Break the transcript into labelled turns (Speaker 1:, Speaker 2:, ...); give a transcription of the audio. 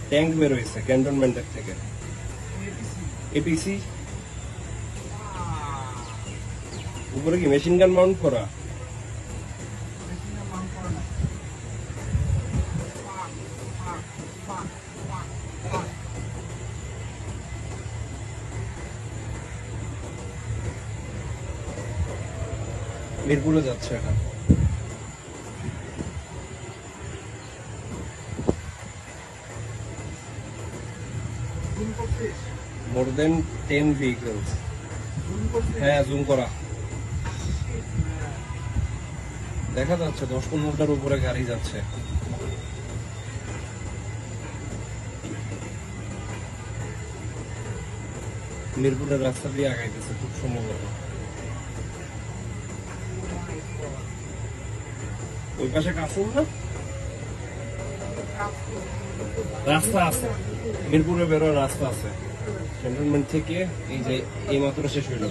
Speaker 1: Tank বের হয়েছে ক্যান্টনমেন্টের থেকে। এপিসি উপরে কি মেশিন গান মাউন্ট করা? মিরপুরে যাচ্ছে এটা। মোর দেন 10 vehicles। হ্যাঁ, জুম করা দেখা যাচ্ছে, 10-15টার উপরে গাড়ি যাচ্ছে। মিরপুরের রাস্তা দিয়ে আগাইতেছে খুব সম্ভবত। ওই পাশে কাসুম না, রাস্তা আছে, মিরপুরে বেরোর রাস্তা আছে ক্যান্টনমেন্ট থেকে। এই যে এই মাত্র শেষ হইল।